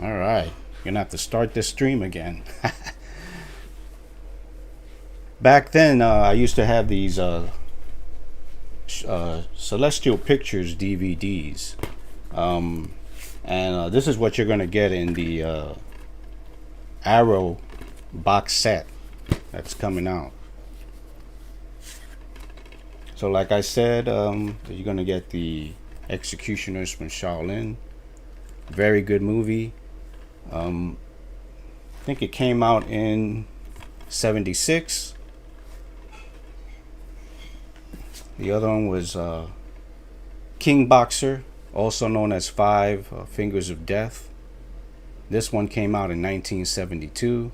All right. You're gonna have to start this stream again. Back then, I used to have these Celestial Pictures DVDs. And this is what you're gonna get in the Arrow box set that's coming out. So like I said, you're gonna get the Executioners from Shaolin. Very good movie. I think it came out in 76. The other one was King Boxer, also known as Five Fingers of Death. This one came out in 1972.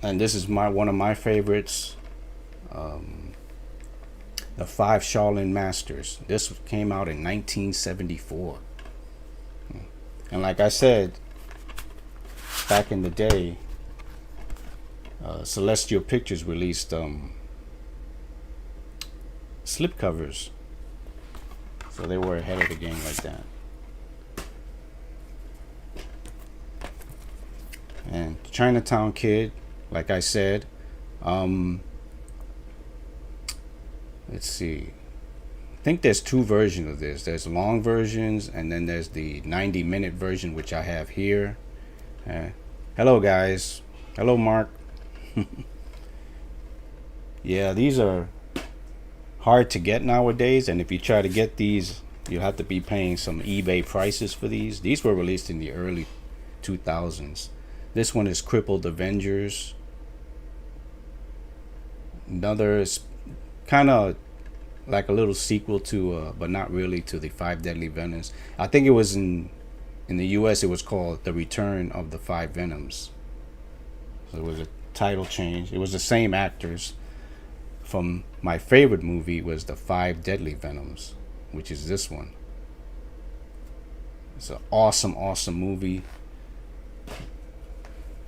And this is one of my favorites, The Five Shaolin Masters. This came out in 1974. And like I said, back in the day, Celestial Pictures released slipcovers. So they were ahead of the game like that. And Chinatown Kid, like I said, let's see. I think there's two versions of this. There's long versions, and then there's the 90-minute version, which I have here. Hello, guys. Hello, Mark. Yeah, these are hard to get nowadays, and if you try to get these, you'll have to be paying some eBay prices for these. These were released in the early 2000s. This one is Crippled Avengers. Another is kind of like a little sequel to, but not really, to the Five Deadly Venoms. I think it was in the US, it was called The Return of the Five Venoms. So it was a title change. It was the same actors. From my favorite movie was The Five Deadly Venoms, which is this one. It's an awesome movie.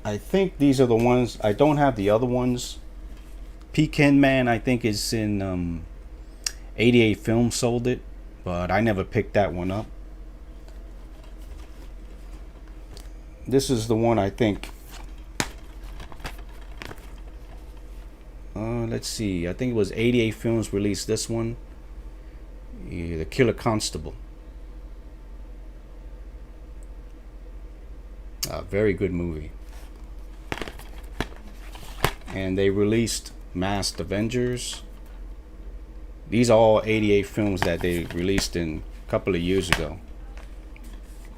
I think these are the ones. I don't have the other ones. Pecan Man, I think, is in 88 Films sold it, but I never picked that one up. This is the one I think. Let's see. I think it was 88 Films released this one. Yeah, The Killer Constable. Very good movie. And they released Masked Avengers. These are all 88 films that they released in a couple of years ago.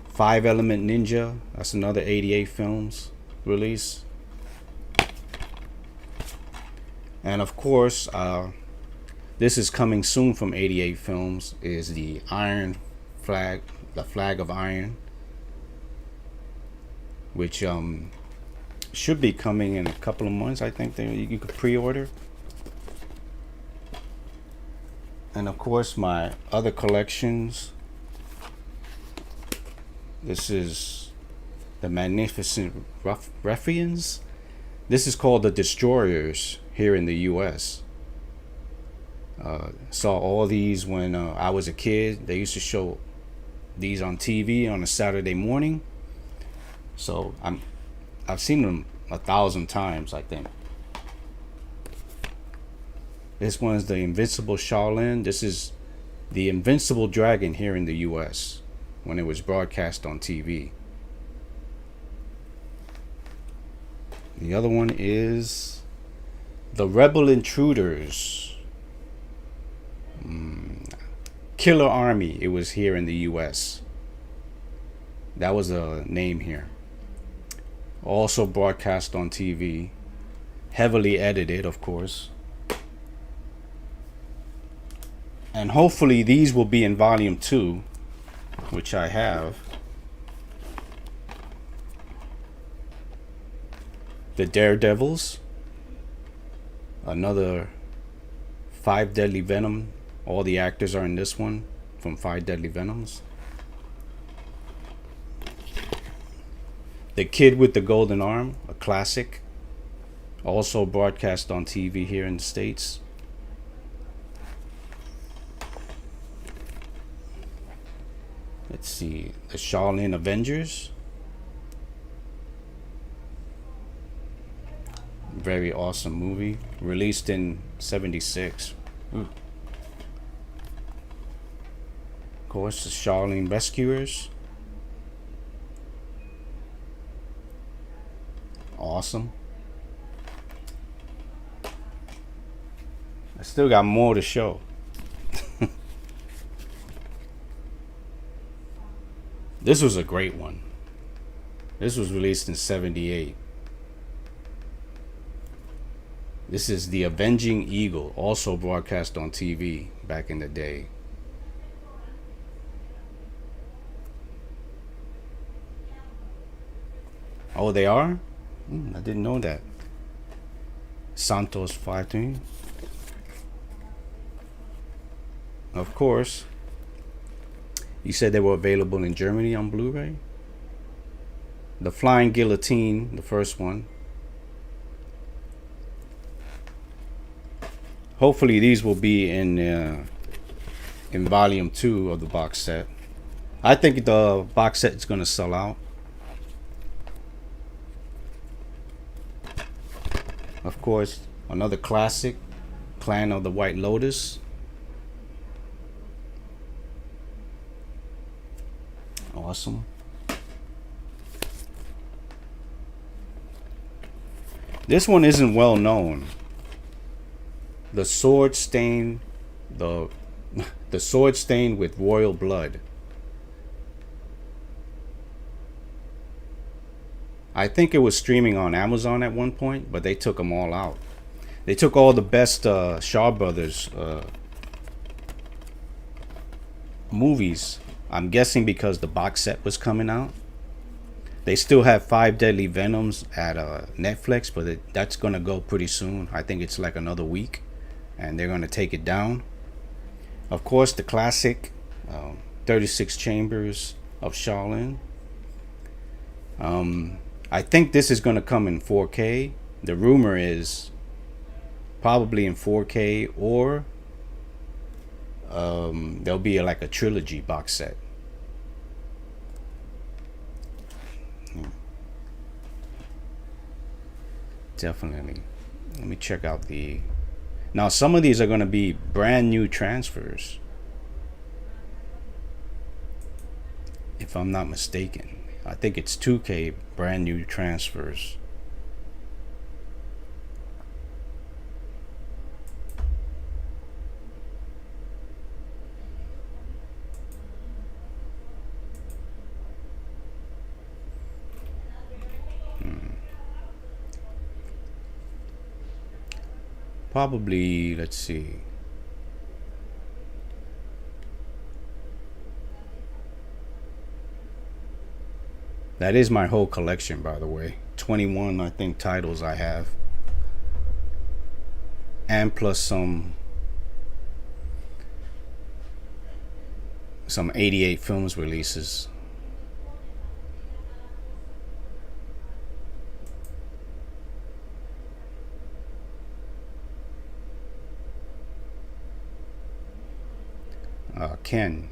Five Element Ninja, that's another 88 films release. And of course, this is coming soon from 88 Films, is the Iron Flag, the Flag of Iron, which should be coming in a couple of months. I think you could pre-order. And of course, my other collections. This is the Magnificent Ruffians. This is called the Destroyers here in the US. Saw all these when I was a kid. They used to show these on TV on a Saturday morning. So I've seen them 1,000 times, I think. This one's the Invincible Shaolin. This is the Invincible Dragon here in the US when it was broadcast on TV. The other one is The Rebel Intruders. Killer Army. It was here in the US. That was the name here. Also broadcast on TV. Heavily edited, of course. And hopefully these will be in volume 2, which I have. The Daredevils. Another Five Deadly Venom. All the actors are in this one from Five Deadly Venoms. The Kid with the Golden Arm, a classic. Also broadcast on TV here in the States. Let's see, the Shaolin Avengers. Very awesome movie, released in '76. Of course, the Shaolin Rescuers. Awesome. I still got more to show. This was a great one. This was released in '78. This is The Avenging Eagle, also broadcast on TV back in the day. Oh, they are? I didn't know that. Santos fighting. Of course. You said they were available in Germany on Blu-ray? The Flying Guillotine, the first one. Hopefully these will be in volume 2 of the box set. I think the box set is going to sell out. Of course, another classic, Clan of the White Lotus. Awesome. This one isn't well known. The sword stain, the sword stain with royal blood. I think it was streaming on Amazon at one point, but they took them all out. They took all the best Shaw Brothers movies. I'm guessing because the box set was coming out. They still have Five Deadly Venoms at Netflix, but that's going to go pretty soon. I think it's like another week, and they're going to take it down. Of course, the classic 36 Chambers of Shaolin. I think this is going to come in 4K. The rumor is probably in 4K, or there'll be like a trilogy box set. Definitely. Let me check out the... Now, some of these are going to be brand new transfers, if I'm not mistaken. I think it's 2K brand new transfers. Probably, let's see. That is my whole collection, by the way. 21, I think, titles I have. And plus some 88 films releases. Ken.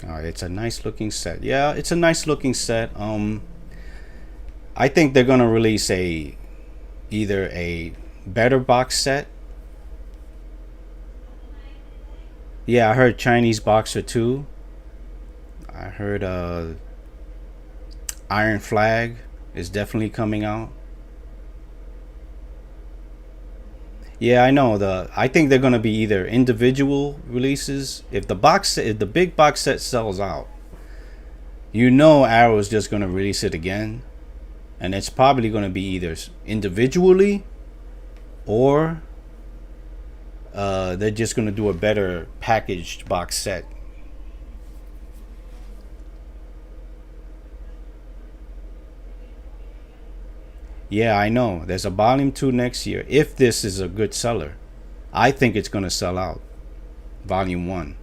It's a nice looking set. Yeah, it's a nice looking set. I think they're gonna release either a better box set. Yeah, I heard Chinese Boxer 2. I heard Iron Flag is definitely coming out. Yeah, I know. I think they're gonna be either individual releases. If the big box set sells out, Arrow is just gonna release it again, and it's probably gonna be either individually, or they're just gonna do a better packaged box set. Yeah, I know. There's a volume 2 next year. If this is a good seller, I think it's going to sell out. Volume 1.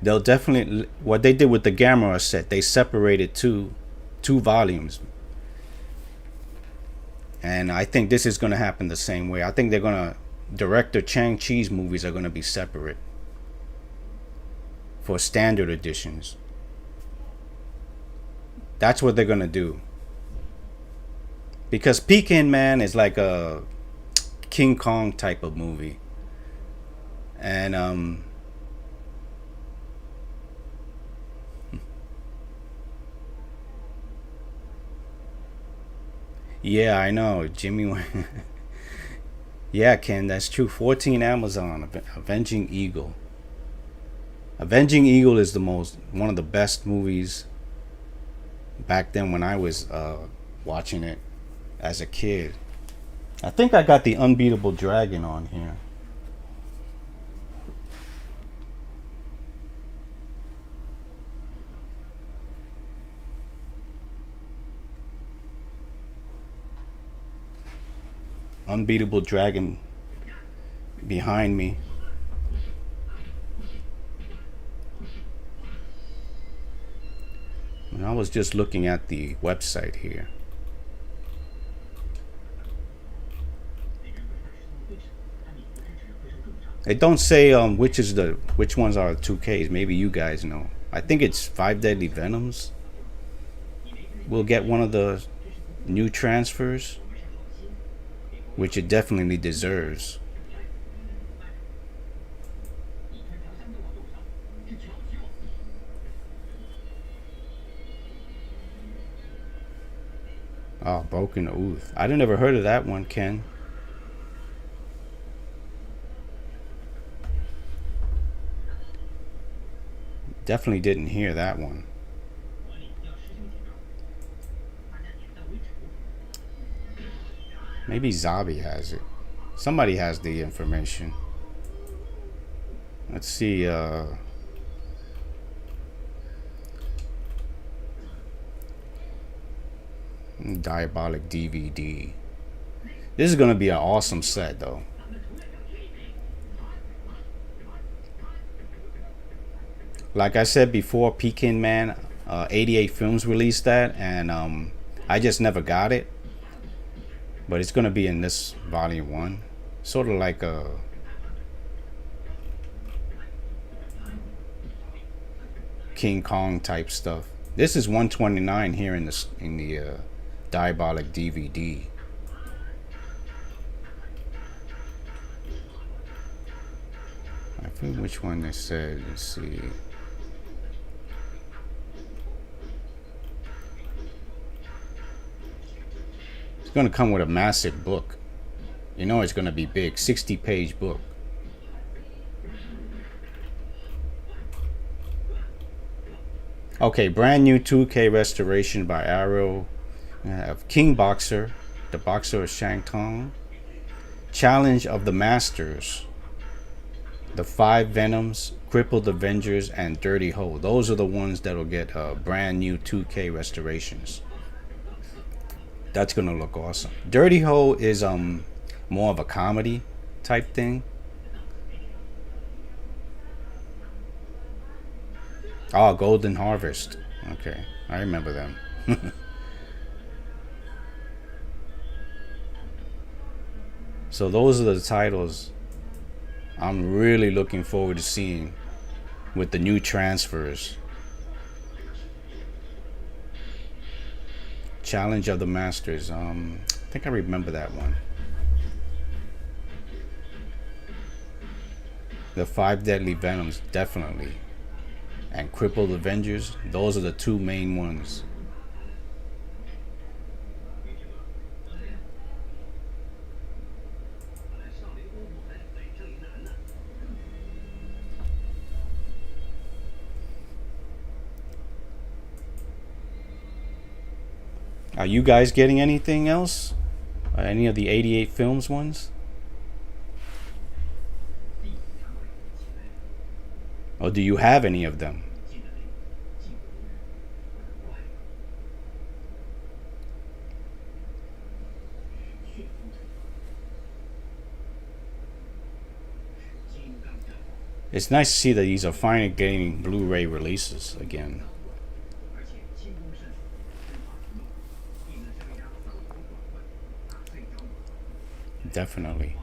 They'll definitely... What they did with the Gamera set, they separated two volumes. And I think this is going to happen the same way. I think they're going to director Chang Chi's movies are going to be separate for standard editions. That's what they're going to do. Because Peking Man is like a King Kong type of movie. And yeah, I know. Jimmy Yeah, Ken, that's true. 14 Amazon, Avenging Eagle. Avenging Eagle is the most one of the best movies back then when I was watching it as a kid. I think I got the Unbeatable Dragon on here. Unbeatable Dragon behind me. And I was just looking at the website here. It don't say which ones are 2Ks. Maybe you guys know. I think it's Five Deadly Venoms. We'll get one of the new transfers, which it definitely deserves. Oh, Broken Oath. I never heard of that one, Ken. Definitely didn't hear that one. Maybe Zabi has it. Somebody has the information. Let's see. Diabolic DVD. This is gonna be an awesome set, though. Like I said before, Peking Man, 88 Films released that, and I just never got it. But it's gonna be in this volume 1, sort of like a King Kong type stuff. This is 129 here in the Diabolic DVD. I forget which one they said. Let's see. It's gonna come with a massive book. You know it's gonna be big, 60-page book. Okay, brand new 2K restoration by Arrow of King Boxer, the Boxer of Shang Tong, Challenge of the Masters, the Five Venoms, Crippled Avengers, and Dirty Ho. Those are the ones that'll get brand new 2K restorations. That's gonna look awesome. Dirty Ho is more of a comedy type thing. Oh, Golden Harvest. Okay, I remember them. So those are the titles I'm really looking forward to seeing with the new transfers. Challenge of the Masters. I think I remember that one. The Five Deadly Venoms, definitely. And Crippled Avengers, those are the two main ones. Are you guys getting anything else? Any of the 88 Films ones? Or do you have any of them? It's nice to see that these are finally getting Blu-ray releases again. Definitely.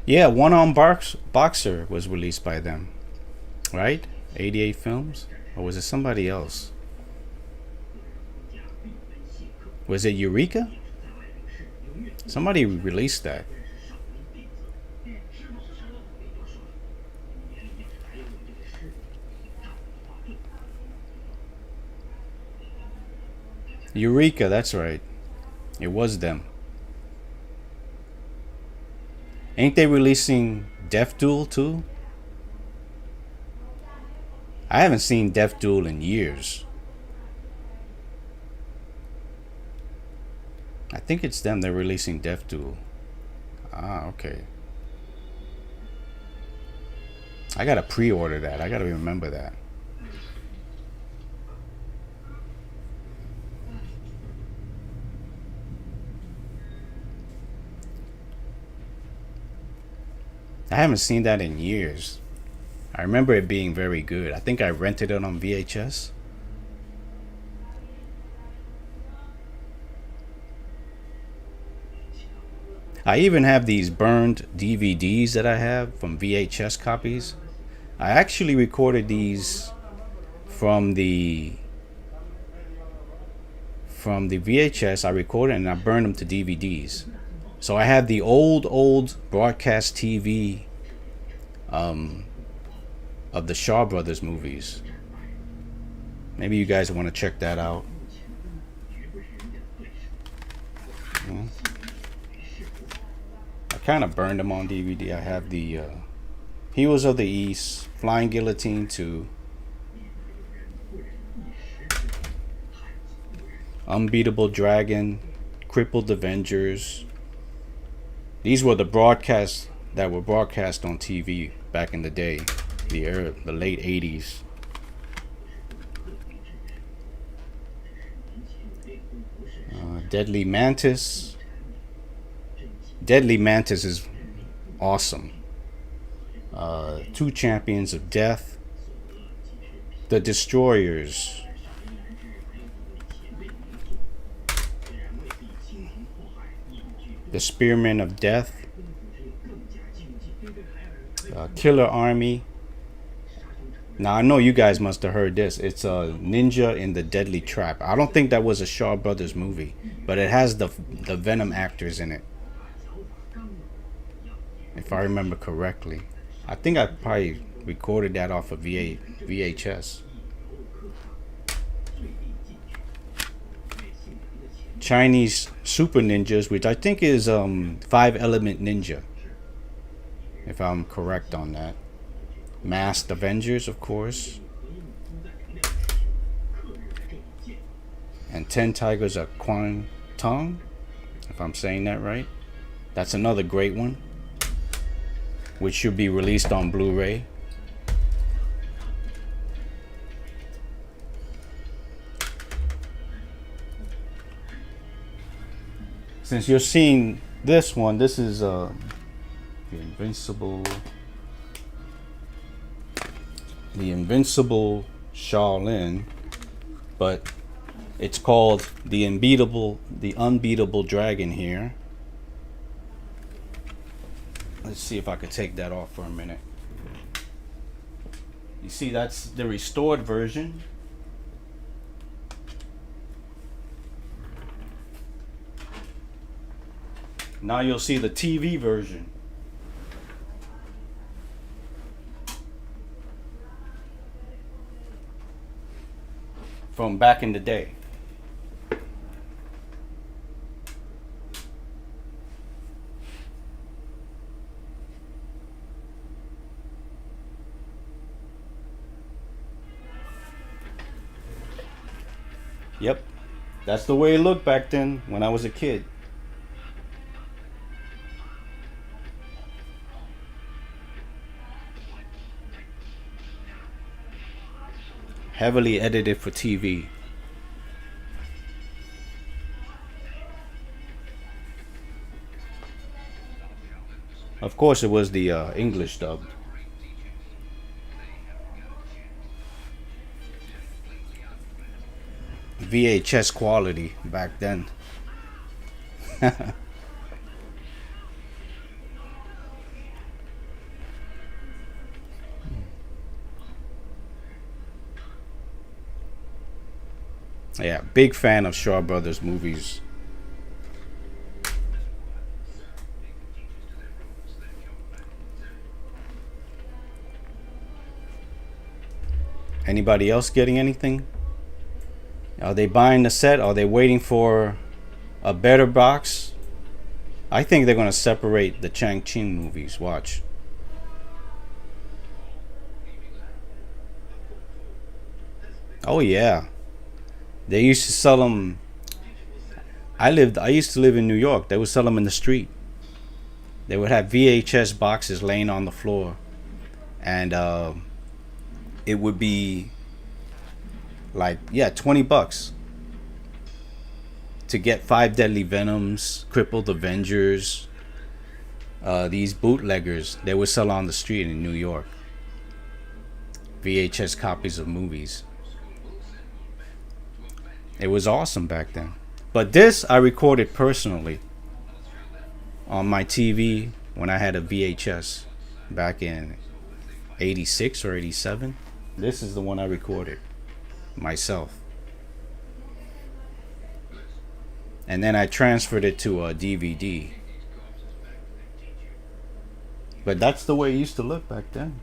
Yeah, Boxer was released by them, right? 88 Films? Or was it somebody else? Was it Eureka? Somebody released that. Eureka, that's right. It was them. Ain't they releasing Death Duel too? I haven't seen Death Duel in years. I think it's them. They're releasing Death Duel. Ah, okay. I gotta pre-order that. I gotta remember that. I haven't seen that in years. I remember it being very good. I think I rented it on VHS. I even have these burned DVDs that I have from VHS copies. I actually recorded these from the from the VHS. I recorded and I burned them to DVDs. So I have the old broadcast TV of the Shaw Brothers movies. Maybe you guys want to check that out. I kind of burned them on DVD. I have the Heroes of the East, Flying Guillotine 2, Unbeatable Dragon, Crippled Avengers. These were the broadcasts that were broadcast on TV back in the day, the late 80s. Deadly Mantis. Deadly Mantis is awesome. Two Champions of Death. The Destroyers. The Spearmen of Death. Killer Army. Now I know you guys must have heard this. It's a Ninja in the Deadly Trap. I don't think that was a Shaw Brothers movie, but it has the Venom actors in it, if I remember correctly. I think I probably recorded that off of VHS. Chinese Super Ninjas, which I think is Five Element Ninja, if I'm correct on that. Masked Avengers, of course. And 10 Tigers of Kwang Tung, if I'm saying that right. That's another great one, which should be released on Blu-ray. Since you're seeing this one, this is the Invincible Shaolin, but it's called the Unbeatable Dragon here. Let's see if I could take that off for a minute. You see, that's the restored version. Now you'll see the TV version. From back in the day. Yep, that's the way it looked back then when I was a kid. Heavily edited for TV. Of course, it was the English dub. VHS quality back then. Yeah, big fan of Shaw Brothers movies. Anybody else getting anything? Are they buying the set? Are they waiting for a better box? I think they're gonna separate the Chang Ching movies. Watch. Oh yeah, they used to sell them. I used to live in New York. They would sell them in the street. They would have VHS boxes laying on the floor, and it would be like, yeah, $20 to get Five Deadly Venoms, Crippled Avengers. These bootleggers, they would sell on the street in New York. VHS copies of movies. It was awesome back then. But this I recorded personally on my TV when I had a VHS back in 86 or 87. This is the one I recorded myself. And then I transferred it to a DVD. But that's the way it used to look back then.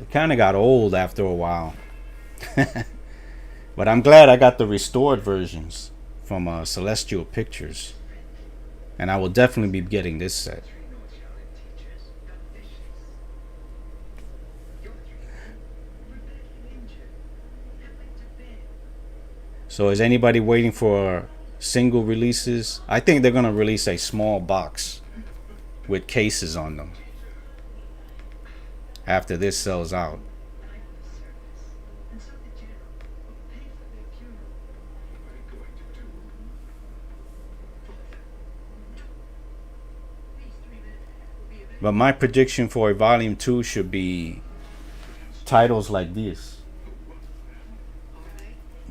It kind of got old after a while. But I'm glad I got the restored versions from Celestial Pictures. And I will definitely be getting this set. So is anybody waiting for single releases? I think they're going to release a small box with cases on them after this sells out. But my prediction for a volume 2 should be titles like this.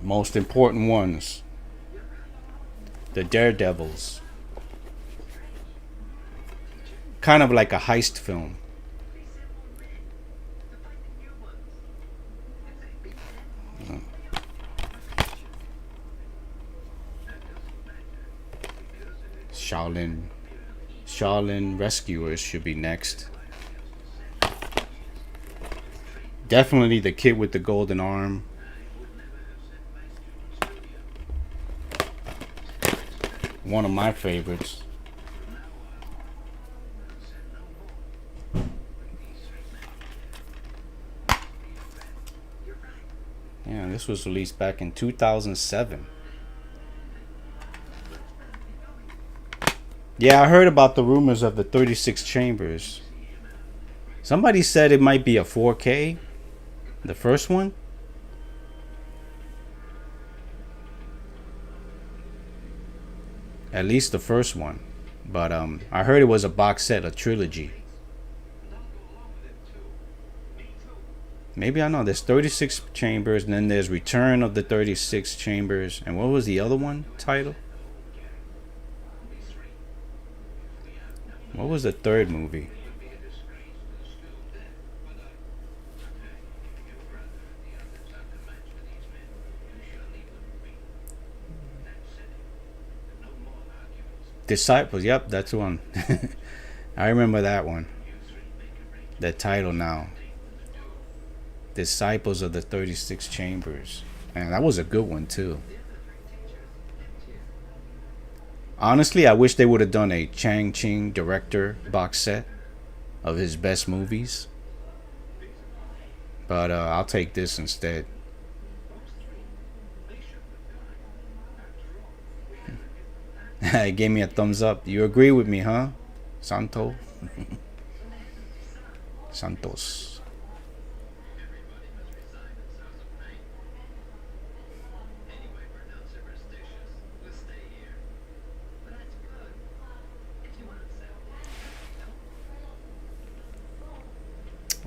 Most important ones. The Daredevils. Kind of like a heist film. Shaolin Rescuers should be next. Definitely the kid with the golden arm. One of my favorites. Yeah, this was released back in 2007. Yeah, I heard about the rumors of the 36 chambers. Somebody said it might be a 4K, the first one. At least the first one. But I heard it was a box set, a trilogy. Maybe I know. There's 36 chambers, and then there's Return of the 36 Chambers. And what was the other one title? What was the third movie? Disciples. Yep, that's one. I remember that one. The title now. Disciples of the 36 Chambers. Man, that was a good one too. Honestly, I wish they would have done a Chang Ching director box set of his best movies. But I'll take this instead. It gave me a thumbs up. You agree with me, huh? Santo? Santos.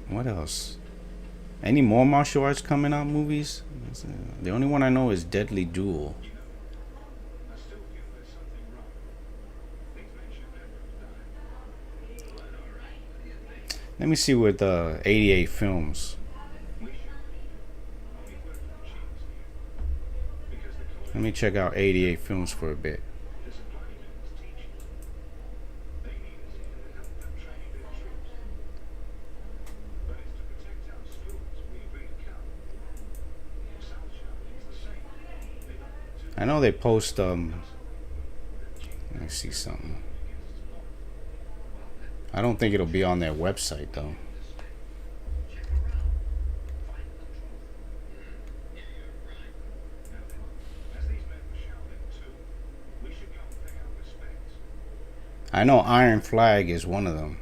What else? Any more martial arts coming out movies? The only one I know is Deadly Duel. Let me see with 88 Films. Let me check out 88 Films for a bit. I know they post let me see something. I don't think it'll be on their website though. I know Iron Flag is one of them.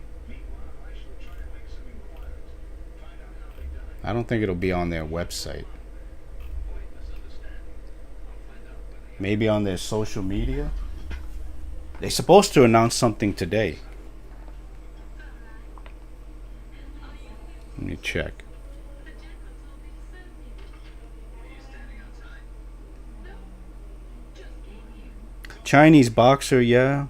I don't think it'll be on their website. Maybe on their social media. They're supposed to announce something today. Let me check. Chinese boxer, yeah.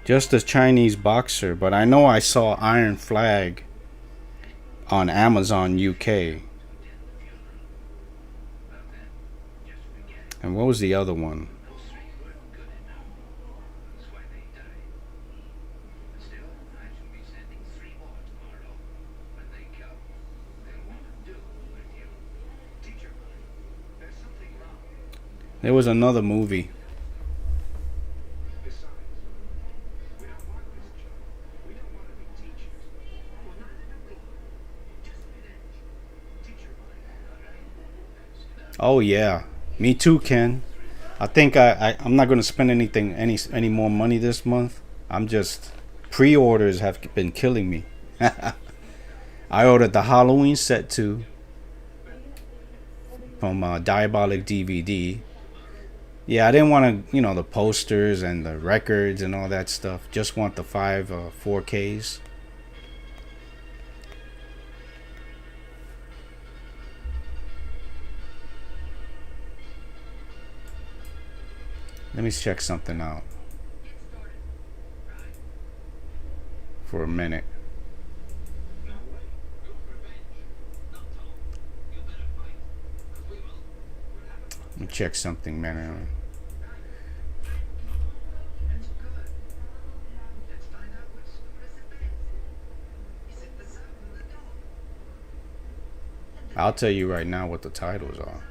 Just a Chinese boxer, but I know I saw Iron Flag on Amazon UK. And what was the other one? There was another movie. Oh yeah, me too, Ken. I think I'm not gonna spend any more money this month. I'm just pre-orders have been killing me. I ordered the Halloween set too from Diabolic DVD. Yeah, I didn't want to, the posters and the records and all that stuff. Just want the 4Ks. Let me check something out for a minute. Let me check something, man. I'll tell you right now what the titles are.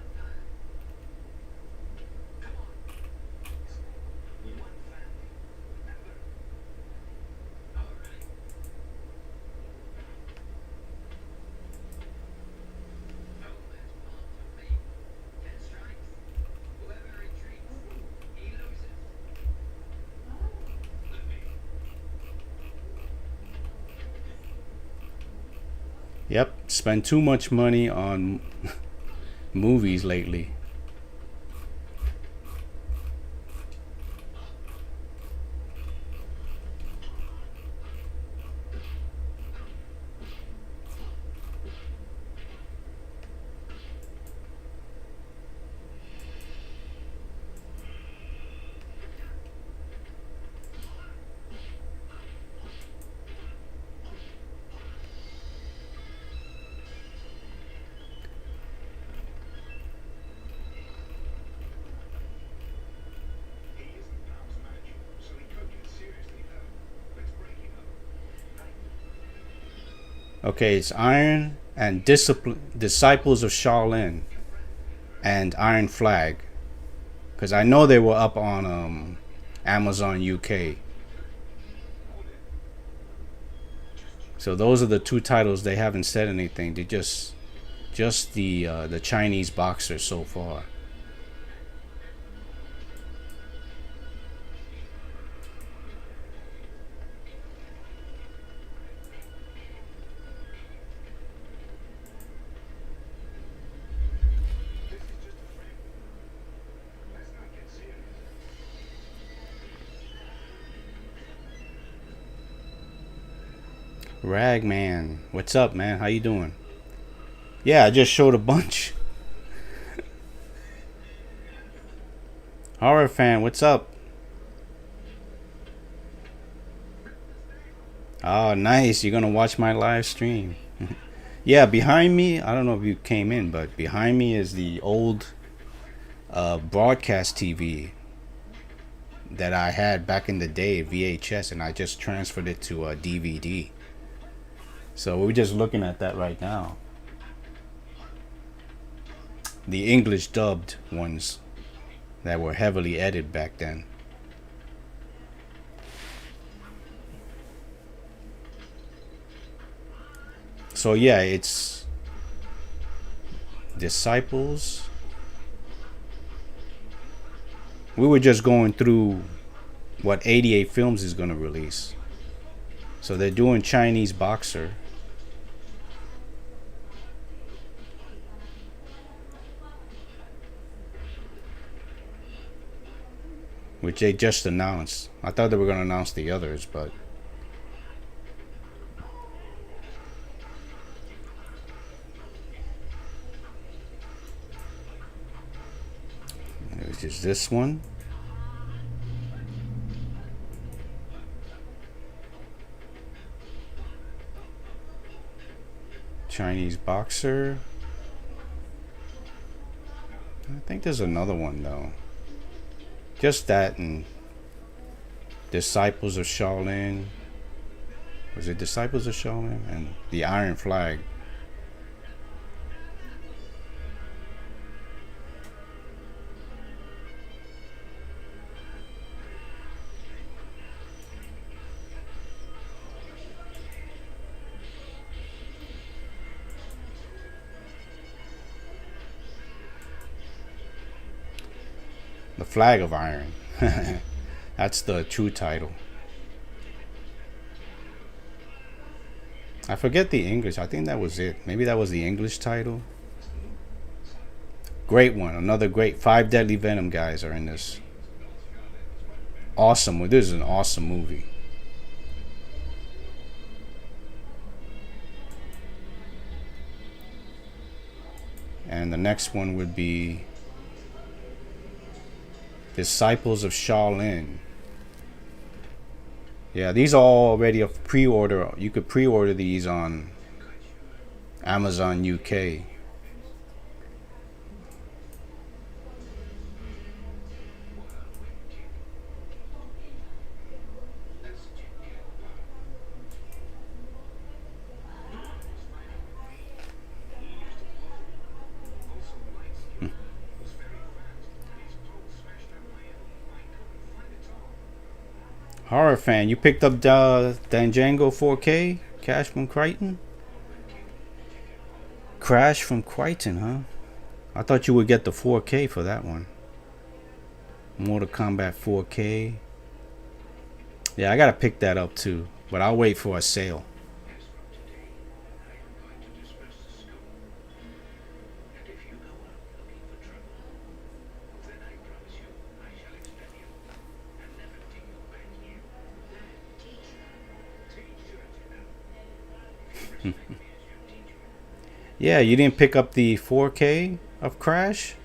Yep, spend too much money on movies lately. Okay, it's Iron and Disciples of Shaolin and Iron Flag. Because I know they were up on Amazon UK. So those are the two titles. They haven't said anything. They just the Chinese boxer so far. Ragman, what's up, man? How you doing? Yeah, I just showed a bunch. Horror fan, what's up? Oh, nice. You're gonna watch my live stream. Yeah, behind me, I don't know if you came in, but behind me is the old broadcast TV that I had back in the day, VHS, and I just transferred it to a DVD. So we're just looking at that right now. The English dubbed ones that were heavily edited back then. So yeah, it's Disciples. We were just going through what 88 Films is going to release. So they're doing Chinese Boxer. Which they just announced. I thought they were going to announce the others, but which is this one. Chinese Boxer. I think there's another one though. Just that and Disciples of Shaolin. Was it Disciples of Shaolin? And the Iron Flag. The Flag of Iron. That's the true title. I forget the English. I think that was it. Maybe that was the English title. Great one. Another great. 5 Deadly Venom guys are in this. Awesome. This is an awesome movie. And the next one would be Disciples of Shaolin. Yeah, these are all already a pre-order. You could pre-order these on Amazon UK. Horror fan, you picked up the Django 4K? Cash from Crichton? Crash from Crichton, huh? I thought you would get the 4K for that one. Mortal Kombat 4K. Yeah, I gotta pick that up too, but I'll wait for a sale. Yeah, you didn't pick up the 4K of Crash?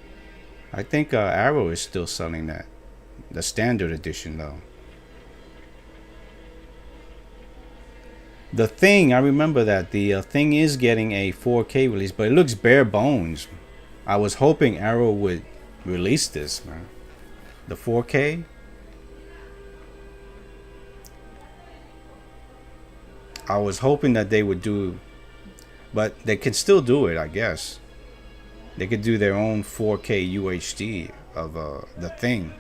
I think Arrow is still selling that. The standard edition, though. The Thing, I remember that. The Thing is getting a 4K release, but it looks bare bones. I was hoping Arrow would release this, man. The 4K. I was hoping that they would do, but they could still do it, I guess. They could do their own 4K UHD of The Thing.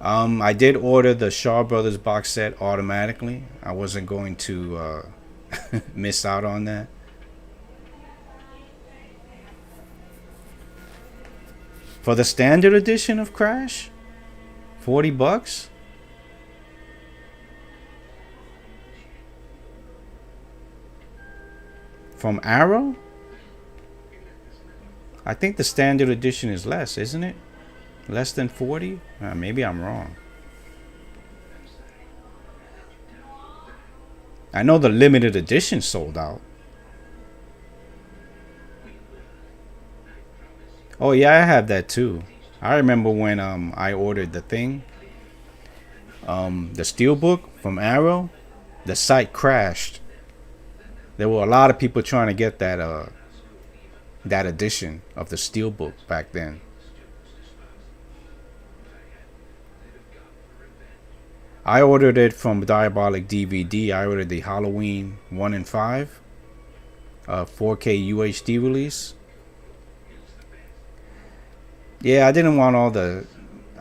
I did order the Shaw Brothers box set automatically. I wasn't going to miss out on that. For the standard edition of Crash, $40. From Arrow? I think the standard edition is less, isn't it? Less than 40? Maybe I'm wrong. I know the limited edition sold out. Oh yeah, I have that too. I remember when I ordered the thing, the steelbook from Arrow, the site crashed. There were a lot of people trying to get that edition of the steelbook back then. I ordered it from Diabolic DVD. I ordered the Halloween 1 and 5 4K UHD release. Yeah, I didn't want all the.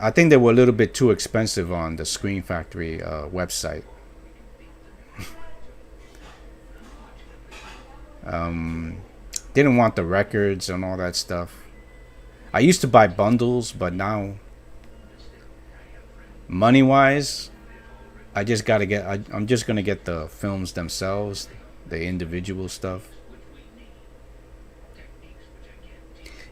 I think they were a little bit too expensive on the Screen Factory website. Didn't want the records and all that stuff. I used to buy bundles, but now, money wise, I just gotta get. I'm just gonna get the films themselves, the individual stuff.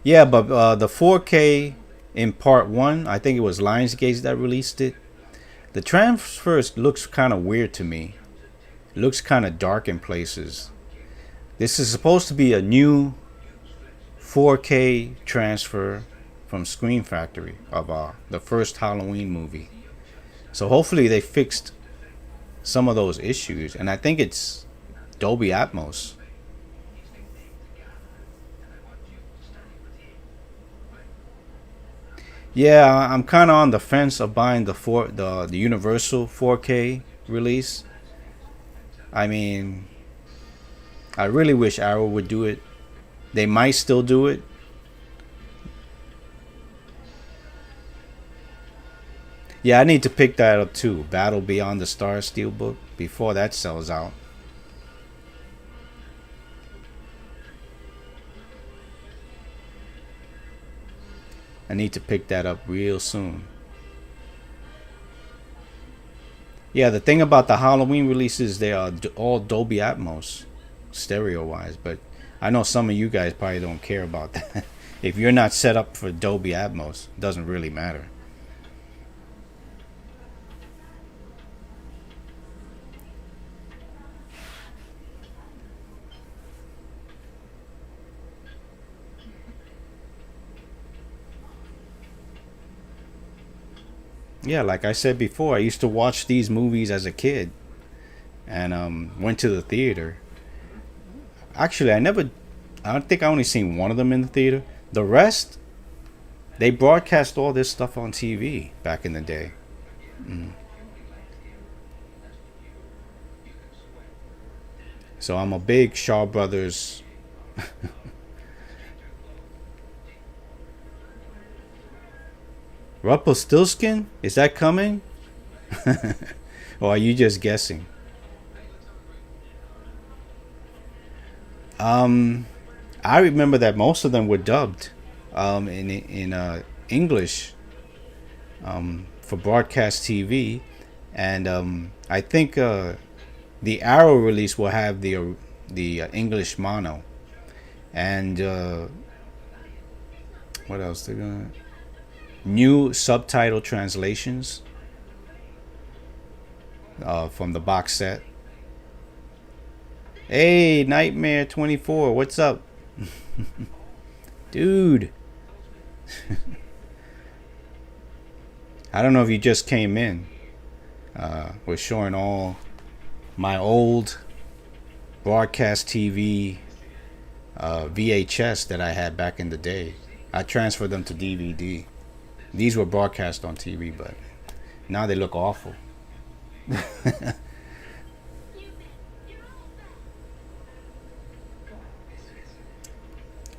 Yeah, but the 4K in part one, I think it was Lionsgate that released it. The transfer looks kind of weird to me. It looks kind of dark in places. This is supposed to be a new 4K transfer from Screen Factory of the first Halloween movie. So hopefully they fixed some of those issues, and I think it's Dolby Atmos. Yeah, I'm kind of on the fence of buying the Universal 4K release. I mean, I really wish Arrow would do it. They might still do it. Yeah, I need to pick that up too. Battle Beyond the Stars Steelbook before that sells out. I need to pick that up real soon. Yeah, the thing about the Halloween releases, they are all Dolby Atmos, stereo wise. But I know some of you guys probably don't care about that. If you're not set up for Dolby Atmos, it doesn't really matter. Yeah, like I said before, I used to watch these movies as a kid and went to the theater. Actually, I don't think I only seen one of them in the theater. The rest, they broadcast all this stuff on TV back in the day. Mm. So I'm a big Shaw Brothers. Rumpelstiltskin? Is that coming? Or are you just guessing? Um, I remember that most of them were dubbed in English for broadcast TV, and I think the Arrow release will have the English mono, and what else? They're gonna new subtitle translations from the box set. Hey, Nightmare 24, what's up, dude? I don't know if you just came in. We're showing all my old broadcast TV VHS that I had back in the day. I transferred them to DVD. These were broadcast on TV, but now they look awful.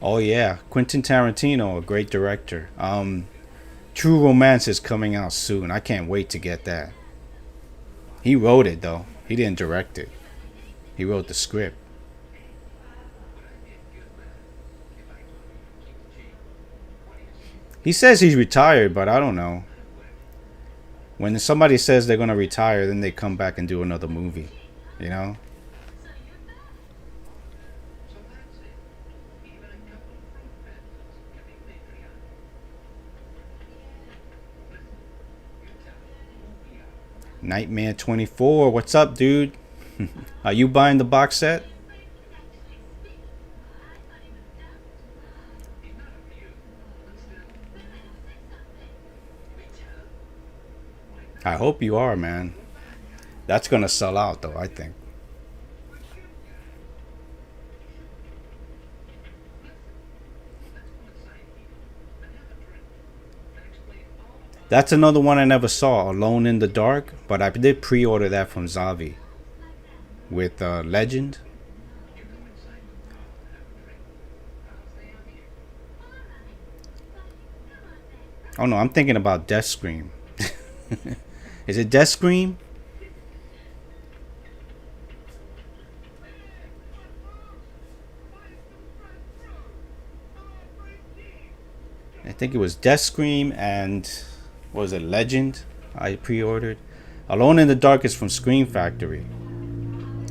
Oh yeah, Quentin Tarantino, a great director. True Romance is coming out soon. I can't wait to get that. He wrote it though. He didn't direct it. He wrote the script. He says he's retired, but I don't know. When somebody says they're gonna retire, then they come back and do another movie. You know? Nightmare 24, what's up, dude? Are you buying the box set? I hope you are, man. That's gonna sell out, though, I think. That's another one I never saw, Alone in the Dark, but I did pre-order that from Zavi with Legend. Oh no, I'm thinking about Death Scream. Is it Death Scream? I think it was Death Scream and what was it, Legend? I pre-ordered. Alone in the Dark is from Scream Factory.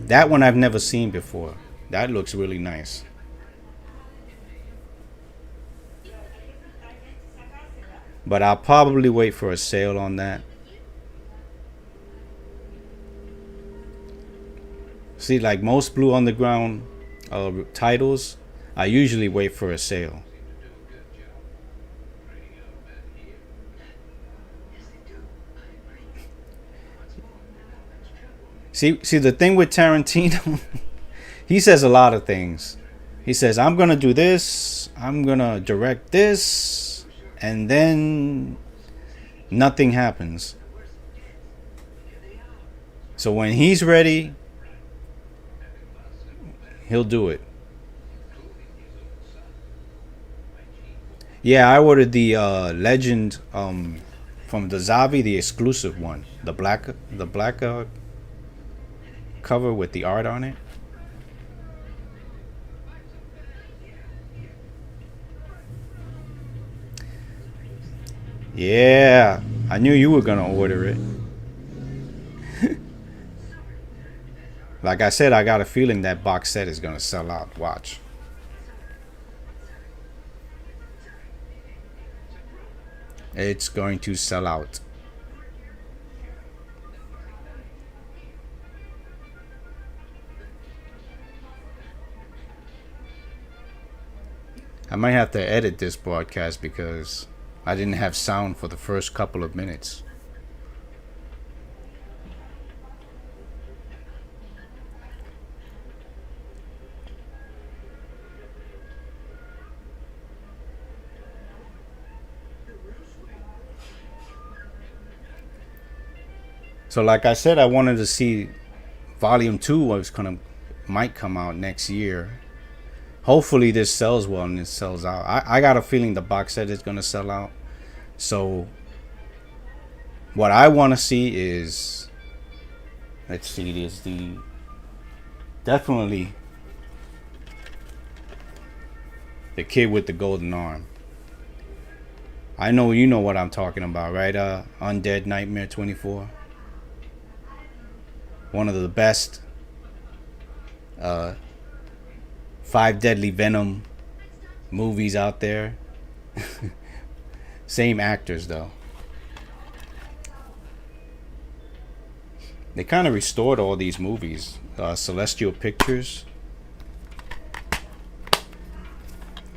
That one I've never seen before. That looks really nice. But I'll probably wait for a sale on that. See, like most Blue Underground titles, I usually wait for a sale. See, the thing with Tarantino, he says a lot of things. He says, I'm gonna do this, I'm gonna direct this, and then nothing happens. So when he's ready, he'll do it. Yeah, I ordered the Legend from the Zavi, the exclusive one, the black cover with the art on it. Yeah, I knew you were gonna order it. Like I said, I got a feeling that box set is gonna sell out. Watch. It's going to sell out. I might have to edit this broadcast because I didn't have sound for the first couple of minutes. So like I said, I wanted to see volume 2 was gonna might come out next year. Hopefully this sells well and it sells out. I got a feeling the box set is gonna sell out. So what I want to see is, let's see, is the definitely the kid with the golden arm. I know you know what I'm talking about, right? Undead Nightmare 24. One of the best Five Deadly Venom movies out there. Same actors though. They kind of restored all these movies. Celestial Pictures.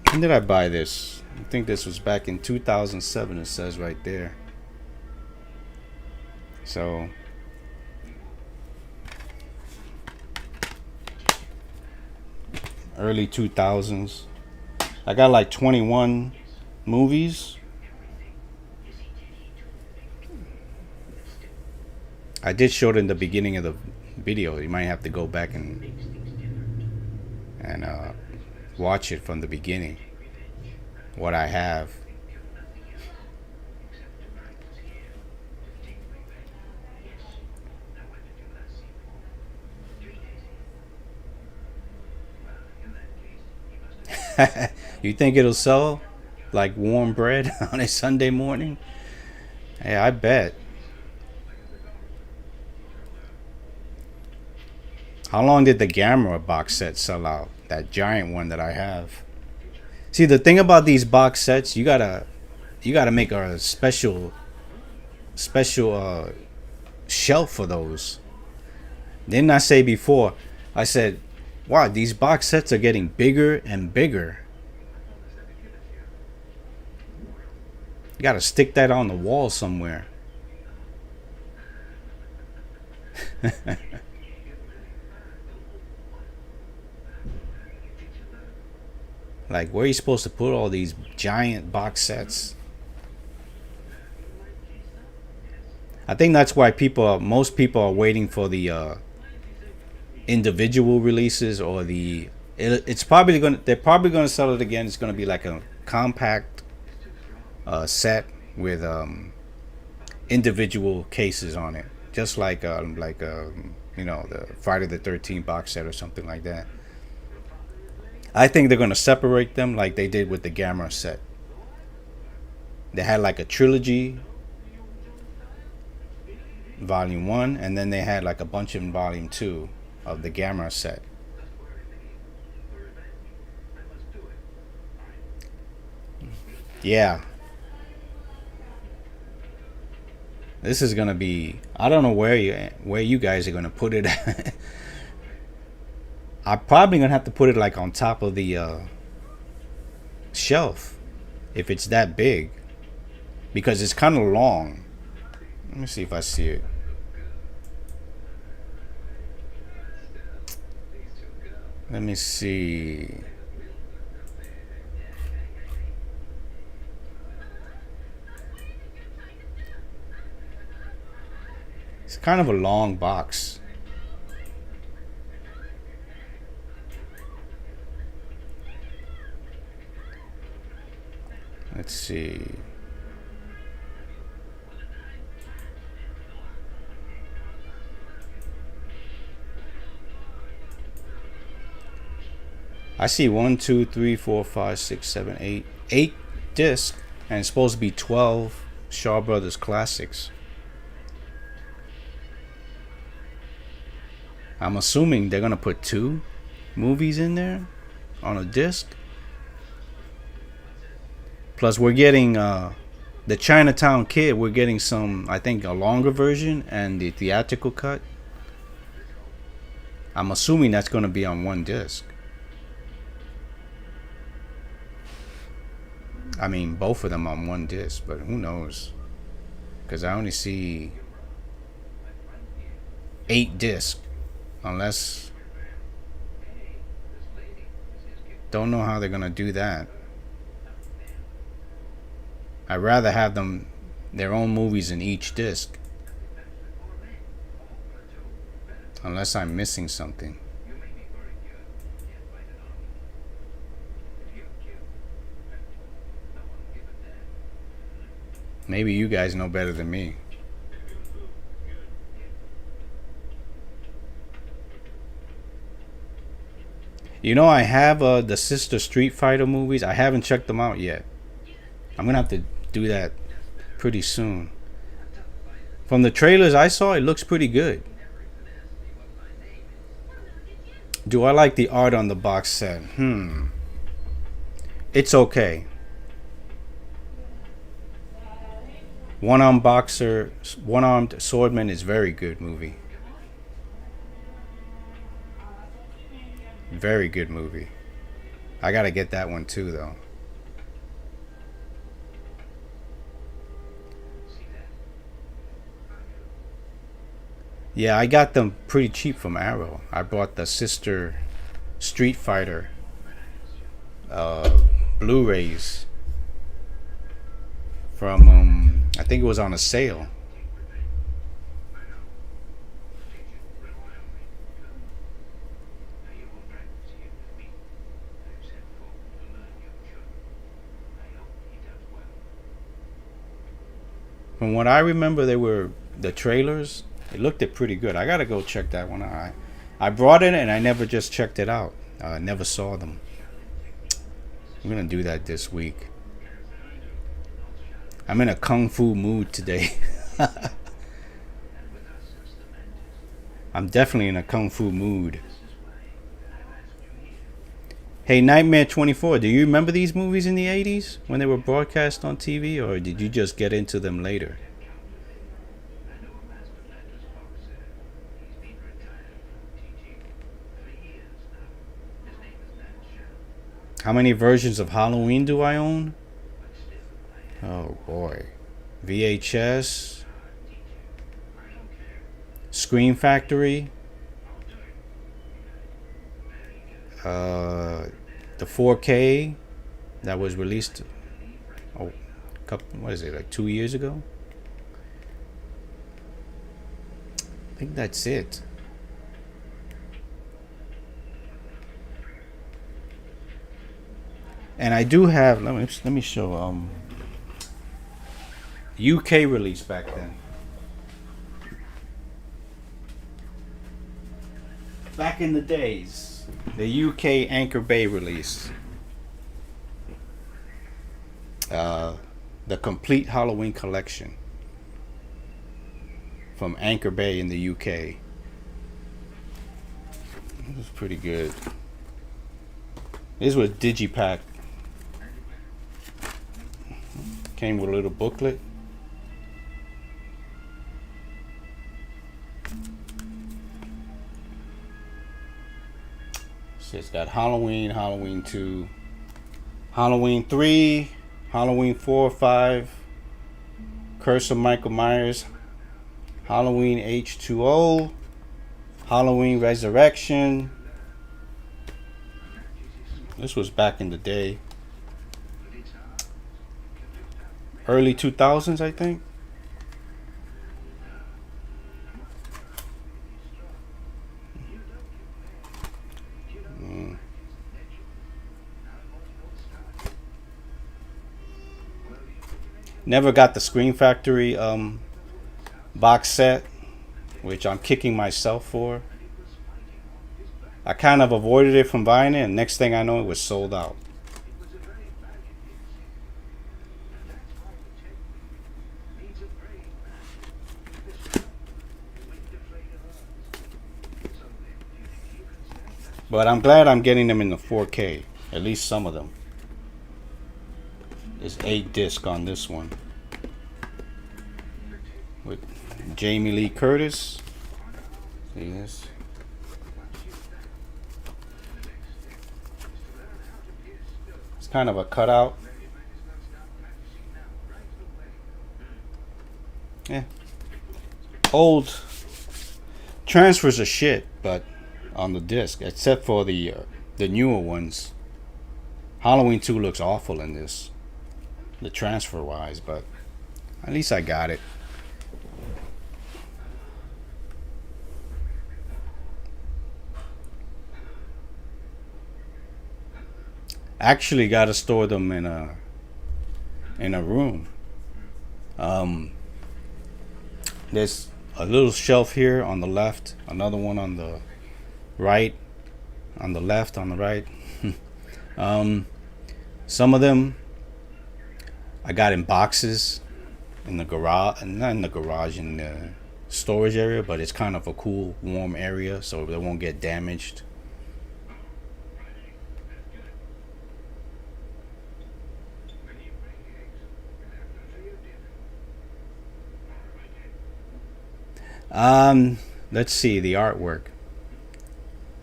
When did I buy this? I think this was back in 2007. It says right there. So early 2000s. I got like 21 movies. I did show it in the beginning of the video. You might have to go back and watch it from the beginning. What I have. You think it'll sell like warm bread on a Sunday morning? Hey, I bet. How long did the Gamera box set sell out? That giant one that I have. See, the thing about these box sets, you gotta make a special shelf for those. Didn't I say before? I said, wow, these box sets are getting bigger and bigger. You gotta stick that on the wall somewhere. Like, where are you supposed to put all these giant box sets? I think that's why most people are waiting for the individual releases, or it's probably they're probably gonna sell it again. It's gonna be like a compact set with individual cases on it, just like the Friday the 13th box set or something like that. I think they're gonna separate them like they did with the Gamma set. They had like a trilogy, volume 1, and then they had like a bunch in volume 2 of the Gamma set. Yeah. This is gonna be, I don't know where you guys are gonna put it at. I'm probably gonna have to put it like on top of the shelf if it's that big, because it's kind of long. Let me see if I see it. Let me see. It's kind of a long box. Let's see. I see 1, 2, 3, 4, 5, 6, 7, 8. 8 discs, and it's supposed to be 12 Shaw Brothers classics. I'm assuming they're gonna put 2 movies in there on a disc. Plus, we're getting the Chinatown Kid. We're getting some, I think, a longer version and the theatrical cut. I'm assuming that's gonna be on one disc. I mean, both of them on one disc, but who knows? Because I only see 8 discs. Unless, don't know how they're gonna do that. I'd rather have them their own movies in each disc, unless I'm missing something. Maybe you guys know better than me. You know, I have the Sister Street Fighter movies. I haven't checked them out yet. I'm gonna have to do that pretty soon. From the trailers I saw, it looks pretty good. Do I like the art on the box set? It's okay. One-armed Swordman is very good movie. Very good movie. I gotta get that one too, though. Yeah, I got them pretty cheap from Arrow. I bought the Sister Street Fighter Blu-rays from I think it was on a sale. From what I remember, they were the trailers. It looked it pretty good. I gotta go check that one out. I brought it and I never just checked it out. I never saw them. I'm gonna do that this week. I'm in a kung fu mood today. I'm definitely in a kung fu mood. Hey, Nightmare 24, do you remember these movies in the 80s when they were broadcast on TV, or did you just get into them later? How many versions of Halloween do I own? Oh boy. VHS, Scream Factory, the 4K that was released. Oh, what is it, like 2 years ago? I think that's it. And I do have. Let me show. UK release back then. Back in the days, the UK Anchor Bay release. The complete Halloween collection from Anchor Bay in the UK. It was pretty good. This was Digipack. Came with a little booklet. So it's got Halloween, Halloween 2, Halloween 3, Halloween 4, 5, Curse of Michael Myers, Halloween H2O, Halloween Resurrection. This was back in the day. Early 2000s, I think. Never got the Scream Factory box set, which I'm kicking myself for. I kind of avoided it from buying it, and next thing I know, it was sold out. But I'm glad I'm getting them in the 4K, at least some of them. There's 8 discs on this one with Jamie Lee Curtis. See this? It's kind of a cutout. Yeah. Old transfers are shit, but on the disc, except for the newer ones. Halloween 2 looks awful in this, the transfer wise, but at least I got it. Actually got to store them in a room. There's a little shelf here on the left, another one on the right, on the left, on the right. Some of them I got in boxes in the garage, not in the garage, in the storage area, but it's kind of a cool, warm area, so they won't get damaged. Let's see the artwork.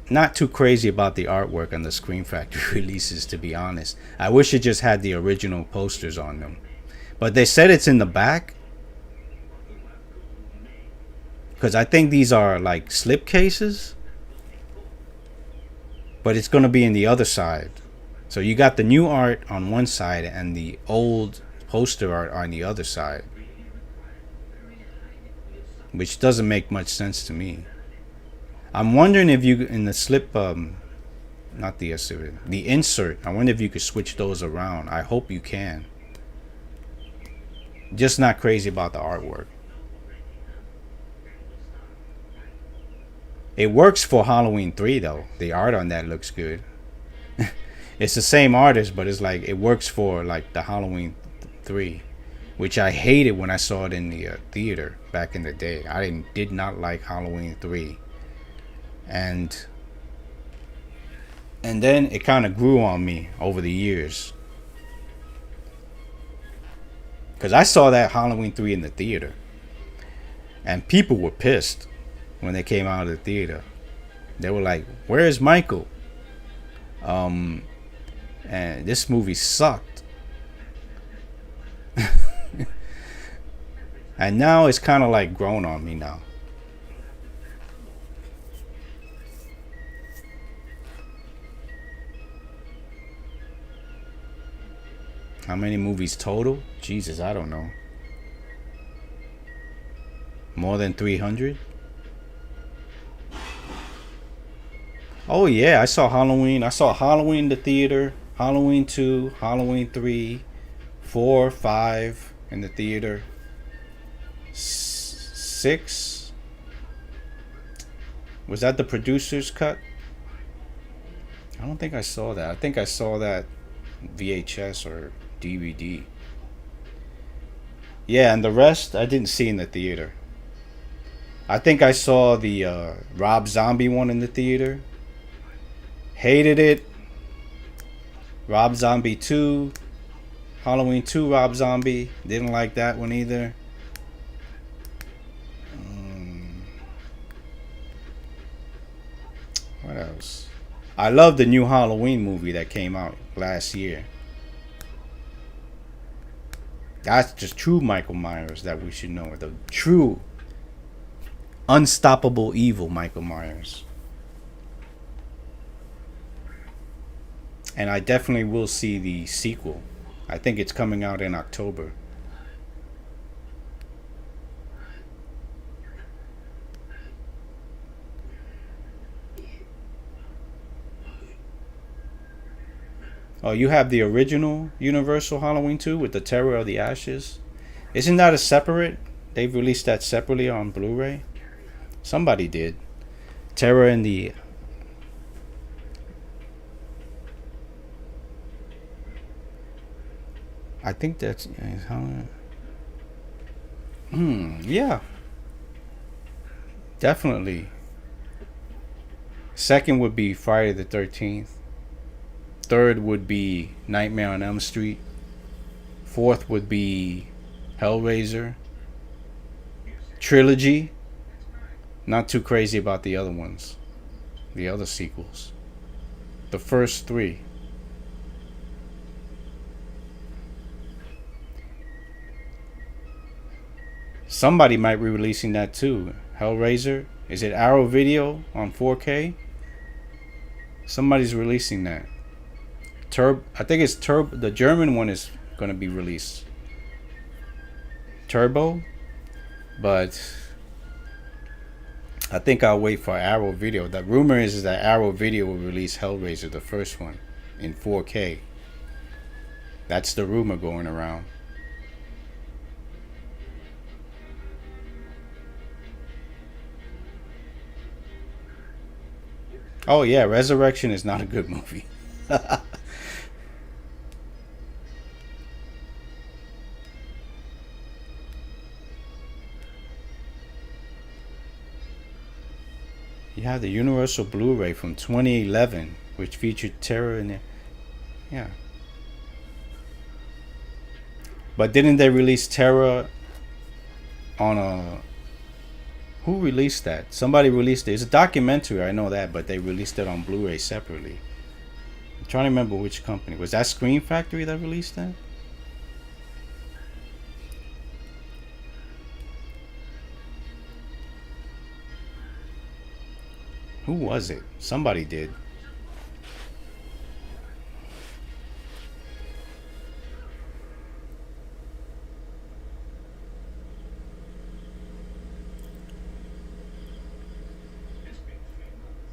Not too crazy about the artwork on the Scream Factory releases, to be honest. I wish it just had the original posters on them. But they said it's in the back, because I think these are like slip cases. But it's going to be in the other side. So you got the new art on one side and the old poster art on the other side, which doesn't make much sense to me. I'm wondering if you, in the slip, not the the insert, I wonder if you could switch those around. I hope you can. Just not crazy about the artwork. It works for Halloween 3 though. The art on that looks good. It's the same artist, but it's like it works for like the Halloween 3, which I hated when I saw it in the theater back in the day. I did not like Halloween 3. And then it kind of grew on me over the years, because I saw that Halloween 3 in the theater, and people were pissed when they came out of the theater. They were like, "Where is Michael?" and this movie sucked. And now it's kind of like grown on me now. How many movies total? Jesus, I don't know. More than 300? Oh yeah, I saw Halloween. I saw Halloween in the theater. Halloween 2, Halloween 3, 4, 5 in the theater. 6. Was that the producer's cut? I don't think I saw that. I think I saw that VHS or DVD. Yeah, and the rest I didn't see in the theater. I think I saw the Rob Zombie one in the theater. Hated it. Rob Zombie 2. Halloween 2 Rob Zombie. Didn't like that one either. What else? I love the new Halloween movie that came out last year. That's just true Michael Myers that we should know. The true unstoppable evil Michael Myers. And I definitely will see the sequel. I think it's coming out in October. Oh, you have the original Universal Halloween 2 with the Terror of the Ashes? Isn't that a separate? They've released that separately on Blu-ray? Somebody did. Terror in the... I think that's... yeah. Definitely. Second would be Friday the 13th. Third would be Nightmare on Elm Street. Fourth would be Hellraiser. Trilogy. Not too crazy about the other ones. The other sequels. The first 3. Somebody might be releasing that too. Hellraiser. Is it Arrow Video on 4K? Somebody's releasing that. I think it's Turbo. The German one is going to be released. Turbo. But I think I'll wait for Arrow Video. The rumor is that Arrow Video will release Hellraiser, the first one, in 4K. That's the rumor going around. Oh yeah, Resurrection is not a good movie. You have the Universal Blu-ray from 2011, which featured Terror in it. Yeah. But didn't they release Terror on a... Who released that? Somebody released it. It's a documentary, I know that, but they released it on Blu-ray separately. I'm trying to remember which company. Was that Scream Factory that released that? Who was it? Somebody did.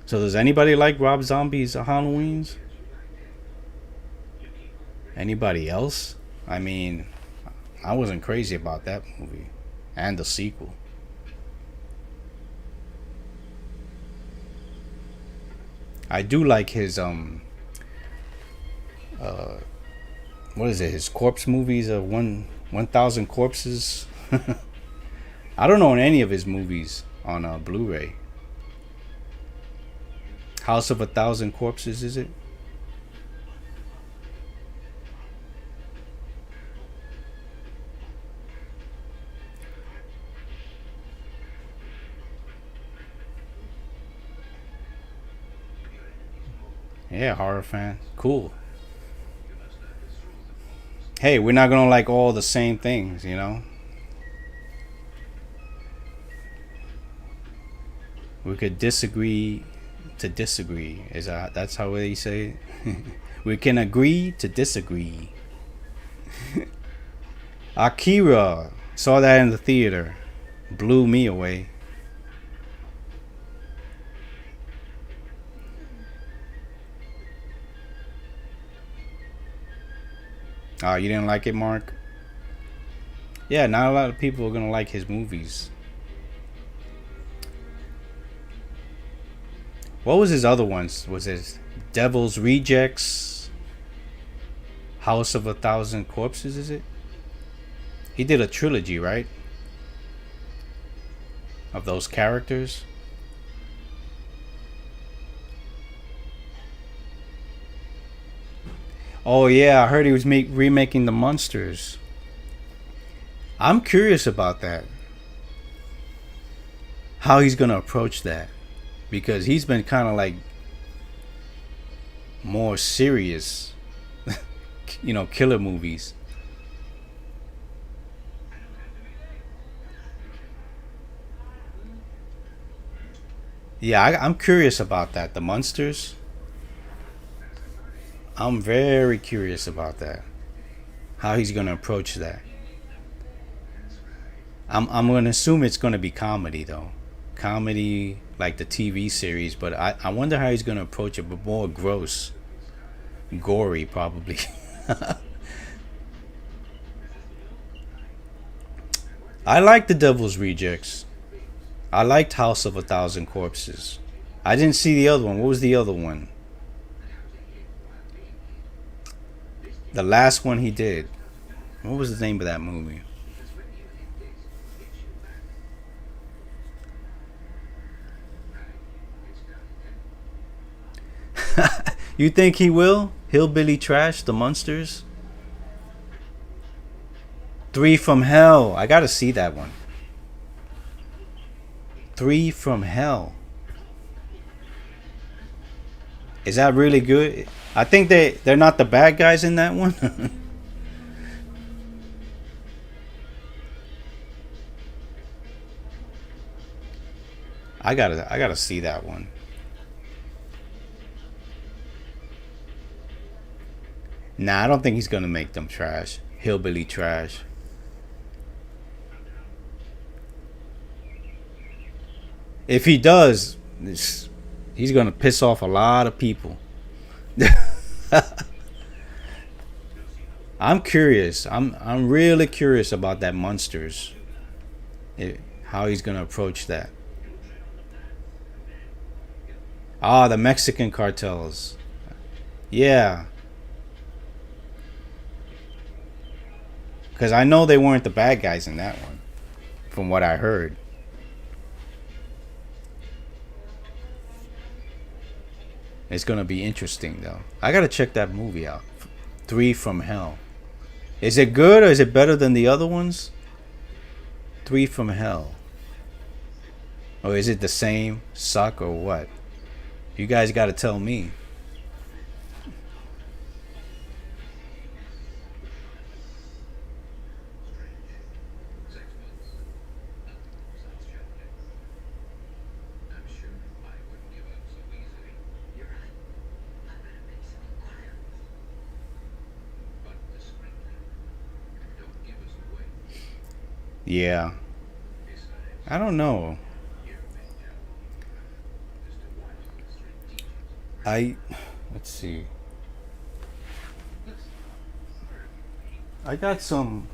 So does anybody like Rob Zombie's Halloweens? Anybody else? I mean, I wasn't crazy about that movie and the sequel. I do like his what is it? His corpse movies of 1,000 corpses. I don't know any of his movies on Blu-ray. House of 1,000 Corpses, is it? Yeah, horror fan. Cool. Hey, we're not gonna like all the same things, you know. We could disagree to disagree. That's how they say it? We can agree to disagree. Akira, saw that in the theater, blew me away. You didn't like it, Mark? Yeah, not a lot of people are gonna like his movies. What was his other ones? Was it Devil's Rejects, House of a Thousand Corpses? Is it? He did a trilogy, right? Of those characters. Oh yeah, I heard he was remaking the Monsters. I'm curious about that. How he's gonna approach that, because he's been kind of like more serious, killer movies. Yeah, I'm curious about that. The Monsters. I'm very curious about that. How he's gonna approach that. I'm gonna assume it's gonna be comedy though, comedy like the TV series. But I wonder how he's gonna approach it, but more gross, gory probably. I like The Devil's Rejects. I liked House of a Thousand Corpses. I didn't see the other one. What was the other one? The last one he did. What was the name of that movie? You think he will? Hillbilly Trash, The Monsters? Three from Hell. I gotta see that one. Three from Hell. Is that really good? I think they're not the bad guys in that one. I gotta see that one. Nah, I don't think he's gonna make them trash. Hillbilly Trash. If he does, he's gonna piss off a lot of people. I'm curious. I'm really curious about that Monsters. How he's gonna approach that. Ah, the Mexican cartels. Yeah, because I know they weren't the bad guys in that one, from what I heard. It's gonna be interesting though. I gotta check that movie out. Three from Hell. Is it good or is it better than the other ones? Three from Hell. Or is it the same? Suck or what? You guys gotta tell me. Yeah. I don't know. I let's see. I got some.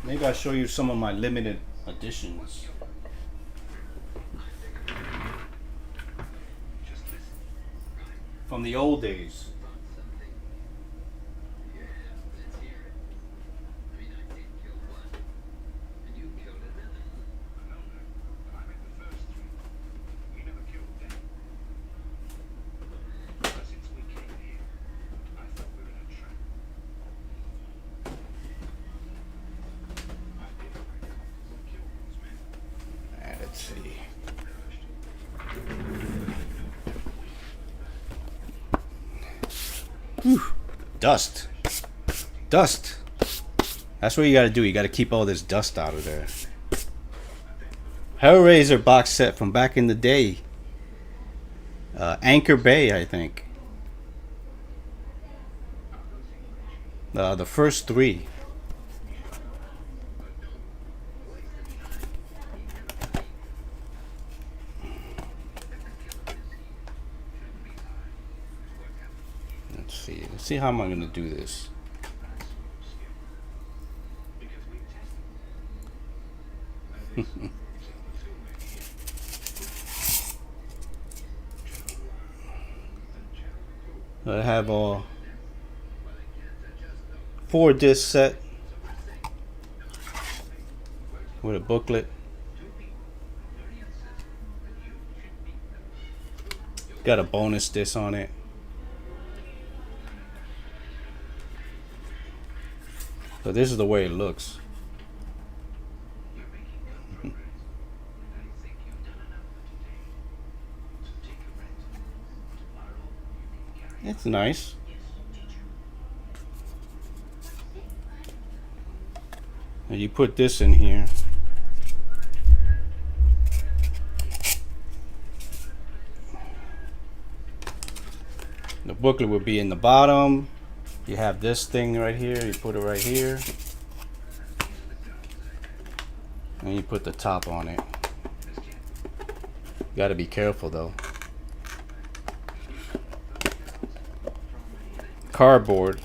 Maybe I'll show you some of my limited editions from the old days. Let's see. Dust. Dust. That's what you gotta do. You gotta keep all this dust out of there. Hellraiser box set from back in the day. Anchor Bay, I think. The first three. Let's see. Let's see how am I gonna do this. I have a 4-disc set with a booklet. Got a bonus disc on it. So this is the way it looks. It's nice. And you put this in here. The booklet will be in the bottom. You have this thing right here. You put it right here. And you put the top on it. You gotta be careful though. Cardboard.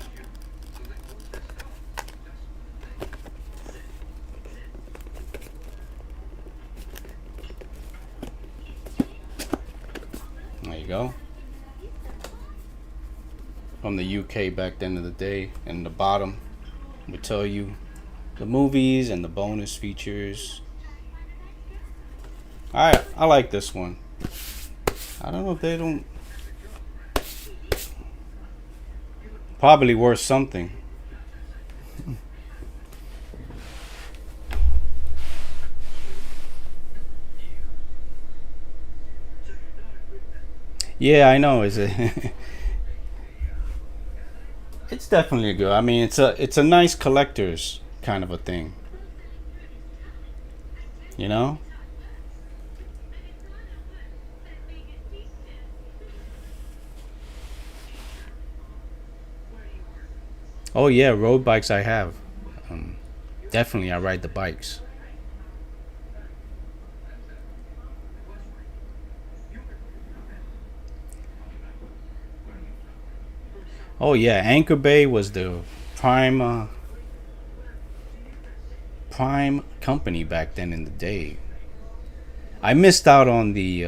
There you go. From the UK back then of the day. And the bottom would tell you the movies and the bonus features. I like this one. I don't know if they don't. Probably worth something. Yeah, I know. It's definitely good. I mean, it's a nice collector's kind of a thing. You know? Oh yeah, road bikes I have. Definitely I ride the bikes. Oh yeah, Anchor Bay was the prime prime company back then in the day. I missed out on the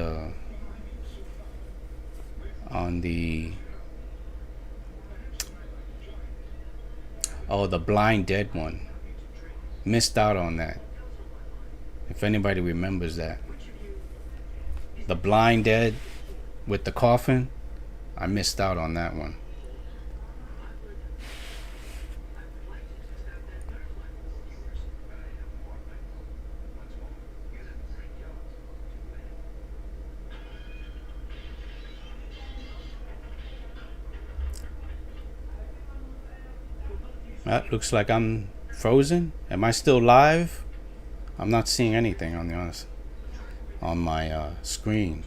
oh, the Blind Dead one. Missed out on that. If anybody remembers that. The Blind Dead with the coffin. I missed out on that one. That looks like I'm frozen. Am I still live? I'm not seeing anything on my screen.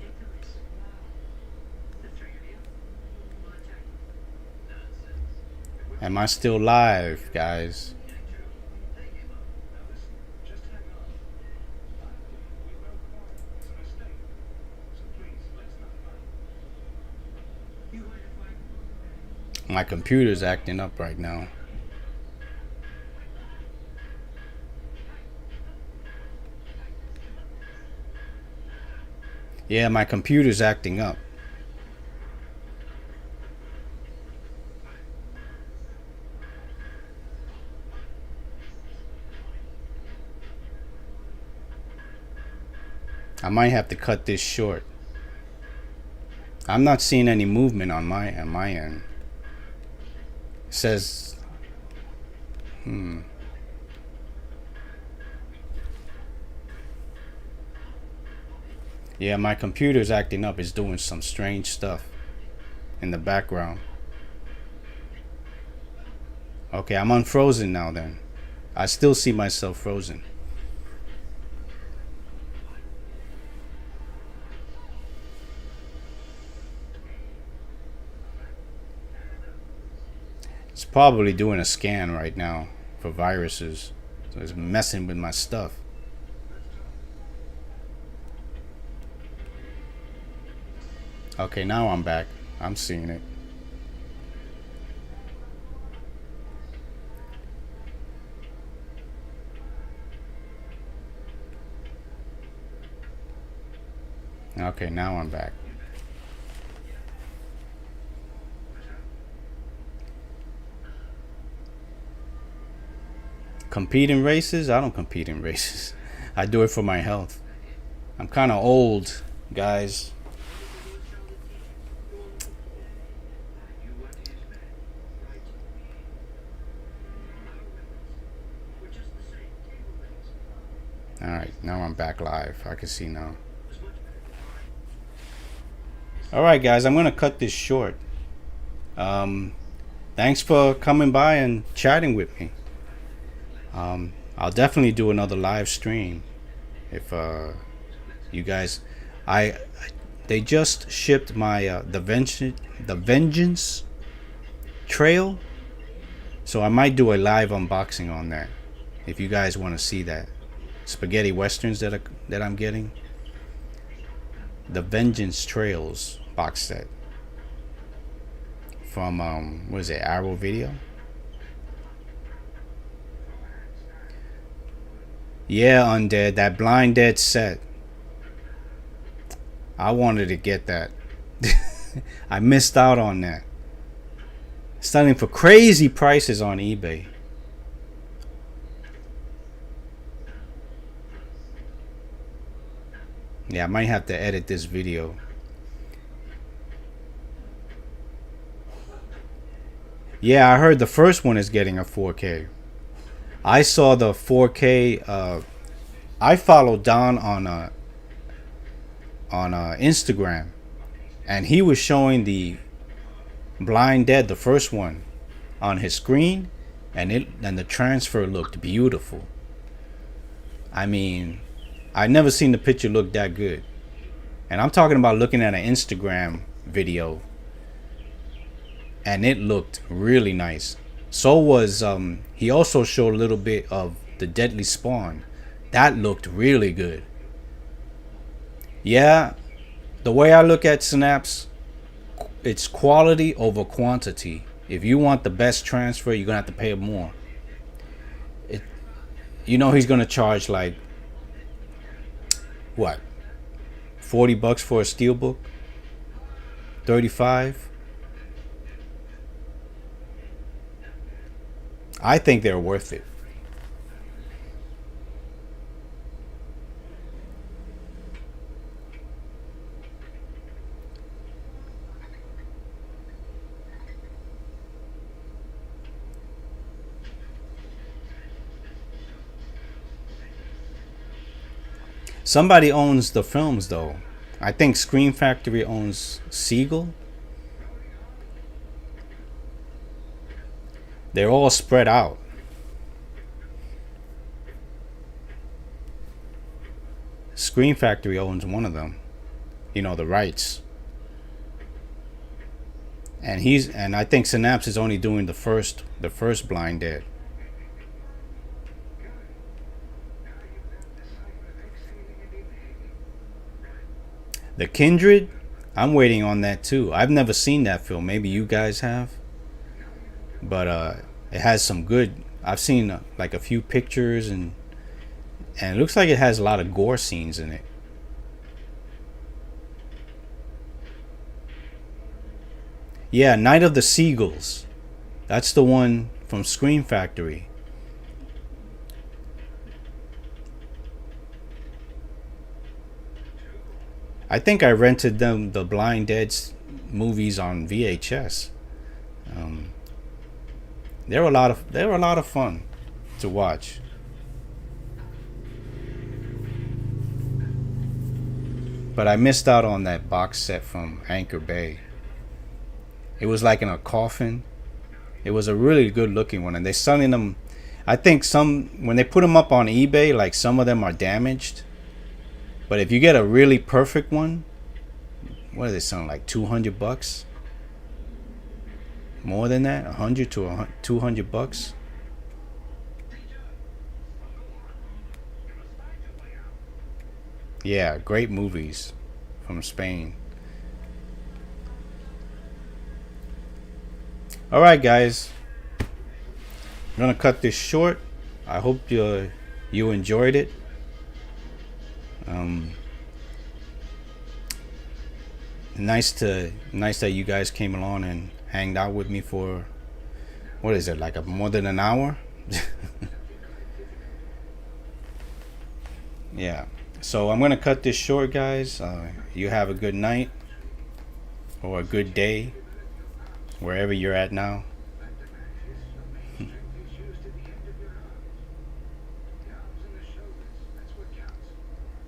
Am I still live, guys? My computer's acting up right now. Yeah, my computer's acting up. I might have to cut this short. I'm not seeing any movement on my end. It says Yeah, my computer's acting up. It's doing some strange stuff in the background. Okay, I'm unfrozen now then. I still see myself frozen. It's probably doing a scan right now for viruses. So it's messing with my stuff. Okay, now I'm back. I'm seeing it. Okay, now I'm back. Compete in races? I don't compete in races. I do it for my health. I'm kind of old, guys. Alright, now I'm back live. I can see now. Alright, guys, I'm going to cut this short. Thanks for coming by and chatting with me. I'll definitely do another live stream if you guys. I they just shipped my the Vengeance Trail, so I might do a live unboxing on that if you guys want to see that spaghetti westerns that I'm getting. The Vengeance Trails box set from what is it, Arrow Video? Yeah, Undead, that Blind Dead set. I wanted to get that. I missed out on that. Selling for crazy prices on eBay. Yeah, I might have to edit this video. Yeah, I heard the first one is getting a 4K. I saw the 4K. I followed Don on Instagram, and he was showing the Blind Dead, the first one, on his screen, and the transfer looked beautiful. I mean, I never seen the picture look that good, and I'm talking about looking at an Instagram video, and it looked really nice. So was he also showed a little bit of the Deadly Spawn. That looked really good. Yeah, the way I look at Synapse, it's quality over quantity. If you want the best transfer, you're gonna have to pay more. He's gonna charge like what, $40 for a steelbook, 35. I think they're worth it. Somebody owns the films though. I think Scream Factory owns Siegel. They're all spread out. Scream Factory owns one of them. The rights. And I think Synapse is only doing the first Blind Dead. The Kindred, I'm waiting on that too. I've never seen that film. Maybe you guys have. But it has some good. I've seen like a few pictures, and it looks like it has a lot of gore scenes in it. Yeah, Night of the Seagulls. That's the one from Scream Factory. I think I rented them the Blind Dead's movies on VHS. They were a lot of fun to watch. But I missed out on that box set from Anchor Bay. It was like in a coffin, It was a really good looking one, and they're selling them. I think some when they put them up on eBay, like some of them are damaged. But if you get a really perfect one, what are they selling, like $200? More than that, 100 to 200 bucks. Yeah, great movies from Spain. All right, guys, I'm gonna cut this short. I hope you enjoyed it. Um, nice that you guys came along and hanged out with me for, what is it, like more than an hour? Yeah. So I'm gonna cut this short, guys. You have a good night or a good day wherever you're at now.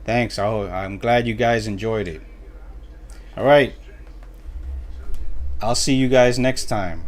Thanks. I'm glad you guys enjoyed it. All right. I'll see you guys next time.